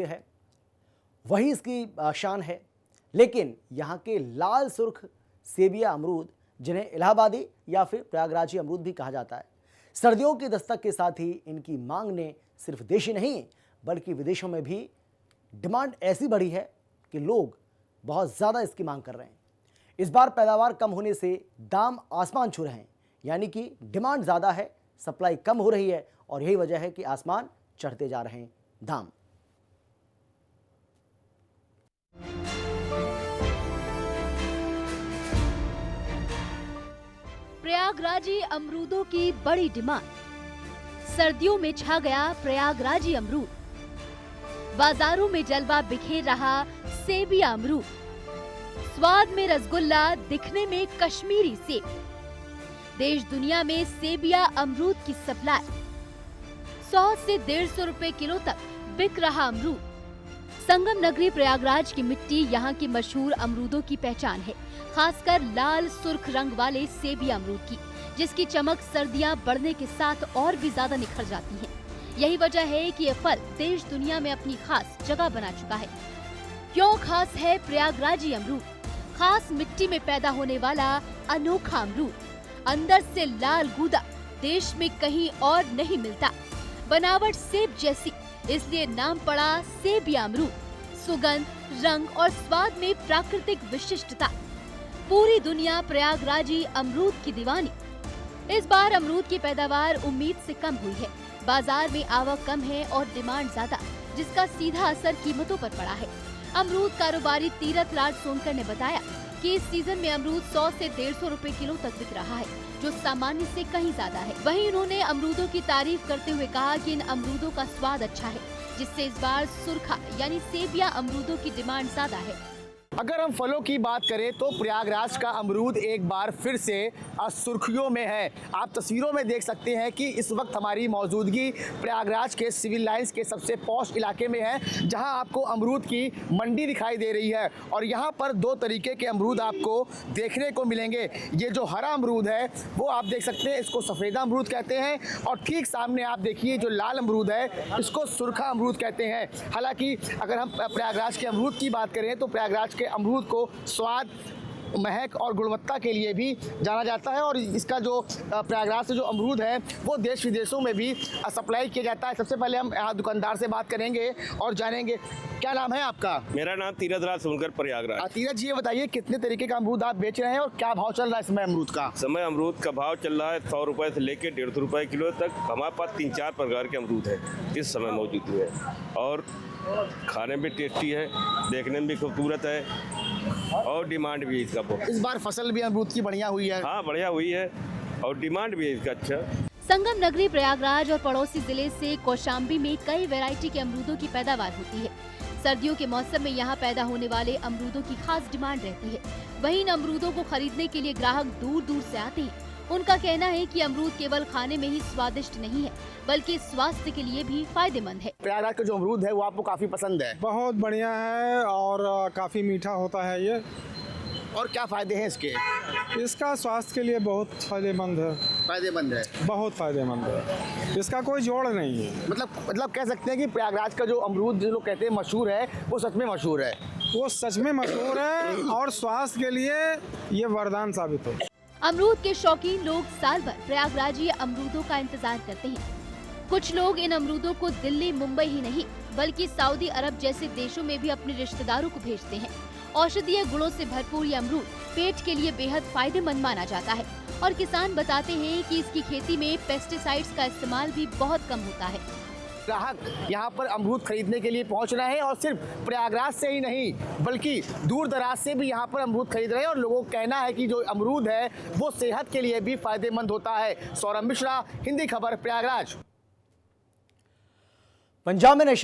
है, वही इसकी शान है। लेकिन यहाँ के लाल सुर्ख सेबिया अमरूद, जिन्हें इलाहाबादी या फिर प्रयागराजी अमरूद भी कहा जाता है, सर्दियों की दस्तक के साथ ही इनकी मांग ने सिर्फ देशी नहीं बल्कि विदेशों में भी डिमांड ऐसी बढ़ी है कि लोग बहुत ज़्यादा इसकी मांग कर रहे हैं। इस बार पैदावार कम होने से दाम आसमान छू रहे हैं, यानी कि डिमांड ज़्यादा है, सप्लाई कम हो रही है और यही वजह है कि आसमान चढ़ते जा रहे हैं दाम। प्रयागराजी अमरूदों की बड़ी डिमांड। सर्दियों में छा गया प्रयागराजी अमरूद। बाजारों में जलवा बिखेर रहा सेबिया अमरूद। स्वाद में रसगुल्ला, दिखने में कश्मीरी सेब। देश दुनिया में सेबिया अमरूद की सप्लाई 100 से 150 रुपए किलो तक बिक रहा अमरूद। संगम नगरी प्रयागराज की मिट्टी यहाँ के मशहूर अमरूदों की पहचान है, खासकर लाल सुर्ख रंग वाले सेबिया अमरूद की, जिसकी चमक सर्दियां बढ़ने के साथ और भी ज्यादा निखर जाती है। यही वजह है कि ये फल देश दुनिया में अपनी खास जगह बना चुका है। क्यों खास है प्रयागराजी अमरूद? खास मिट्टी में पैदा होने वाला अनोखा अमरूद, अंदर से लाल गूदा, देश में कहीं और नहीं मिलता। बनावट सेब जैसी, इसलिए नाम पड़ा सेबिया अमरूद। सुगंध, रंग और स्वाद में प्राकृतिक विशिष्टता। पूरी दुनिया प्रयागराजी अमरूद की दीवानी। इस बार अमरूद की पैदावार उम्मीद से कम हुई है। बाजार में आवक कम है और डिमांड ज्यादा, जिसका सीधा असर कीमतों पर पड़ा है। अमरूद कारोबारी तीरथ राज सोनकर ने बताया कि इस सीजन में अमरूद 100 से 150 रुपए किलो तक बिक रहा है, जो सामान्य से कहीं ज्यादा है। वहीं उन्होंने अमरूदों की तारीफ करते हुए कहा कि इन अमरूदों का स्वाद अच्छा है, जिससे इस बार सुर्खा यानी सेबिया अमरूदों की डिमांड ज्यादा है। अगर हम फलों की बात करें तो प्रयागराज का अमरूद एक बार फिर से सुर्खियों में है। आप तस्वीरों में देख सकते हैं कि इस वक्त हमारी मौजूदगी प्रयागराज के सिविल लाइंस के सबसे पॉश इलाके में है, जहां आपको अमरूद की मंडी दिखाई दे रही है। और यहां पर दो तरीके के अमरूद आपको देखने को मिलेंगे। ये जो हरा अमरूद है वो आप देख सकते हैं, इसको सफ़ेदा अमरूद कहते हैं। और ठीक सामने आप देखिए जो लाल अमरूद है, इसको सुर्खा अमरूद कहते हैं। हालांकि अगर हम प्रयागराज के अमरूद की बात करें तो प्रयागराज के अमरूद को स्वाद, महक और गुणवत्ता के लिए भी जाना जाता है। और इसका जो प्रयागराज से जो अमरूद है वो देश विदेशों में भी सप्लाई किया जाता है। सबसे पहले हम यहाँ दुकानदार से बात करेंगे और जानेंगे, क्या नाम है आपका? मेरा नाम तीरथ राज सोनकर, प्रयागराज। तीरथ जी, ये बताइए कितने तरीके का अमरूद आप बेच रहे हैं और क्या भाव चल रहा है समय अमरूद का? समय अमरूद का भाव चल रहा है 100 रुपए से लेकर 150 रुपए किलो तक। हमारे पास 3-4 प्रकार के अमरूद है इस समय मौजूद है, और खाने में टेस्टी है, देखने में भी खूबसूरत है और डिमांड भी इसका बहुत। इस बार फसल भी अमरूद की बढ़िया हुई है? हाँ, बढ़िया हुई है और डिमांड भी है इसका अच्छा। संगम नगरी प्रयागराज और पड़ोसी जिले से कौशाम्बी में कई वैरायटी के अमरूदों की पैदावार होती है। सर्दियों के मौसम में यहाँ पैदा होने वाले अमरूदों की खास डिमांड रहती है। वहीं इन अमरूदों को खरीदने के लिए ग्राहक दूर दूर से आते हैं। उनका कहना है कि अमरूद केवल खाने में ही स्वादिष्ट नहीं है, बल्कि स्वास्थ्य के लिए भी फायदेमंद है। प्रयागराज का जो अमरूद है वो आपको काफी पसंद है? बहुत बढ़िया है और काफ़ी मीठा होता है ये। और क्या फायदे हैं इसके? इसका स्वास्थ्य के लिए बहुत फायदेमंद है। फायदेमंद है? बहुत फायदेमंद है, इसका कोई जोड़ नहीं है। मतलब कह सकते हैं कि प्रयागराज का जो अमरूद जो लोग कहते हैं मशहूर है, वो सच में मशहूर है। वो सच में मशहूर है और स्वास्थ्य के लिए ये वरदान साबित हो। अमरूद के शौकीन लोग साल भर प्रयागराजी अमरूदों का इंतजार करते हैं। कुछ लोग इन अमरूदों को दिल्ली, मुंबई ही नहीं बल्कि सऊदी अरब जैसे देशों में भी अपने रिश्तेदारों को भेजते हैं। औषधीय गुणों से भरपूर ये अमरूद पेट के लिए बेहद फायदेमंद माना जाता है और किसान बताते हैं कि इसकी खेती में पेस्टिसाइड्स का इस्तेमाल भी बहुत कम होता है। ग्राहक यहाँ पर अमरूद खरीदने के लिए पहुँच रहे हैं और सिर्फ प्रयागराज से ही नहीं बल्कि दूर दराज से भी यहाँ पर अमरूद खरीद रहे हैं। और लोगों का कहना है कि जो अमरूद है वो सेहत के लिए भी फायदेमंद होता है। सौरभ मिश्रा, हिंदी खबर, प्रयागराज। पंजाब में नशे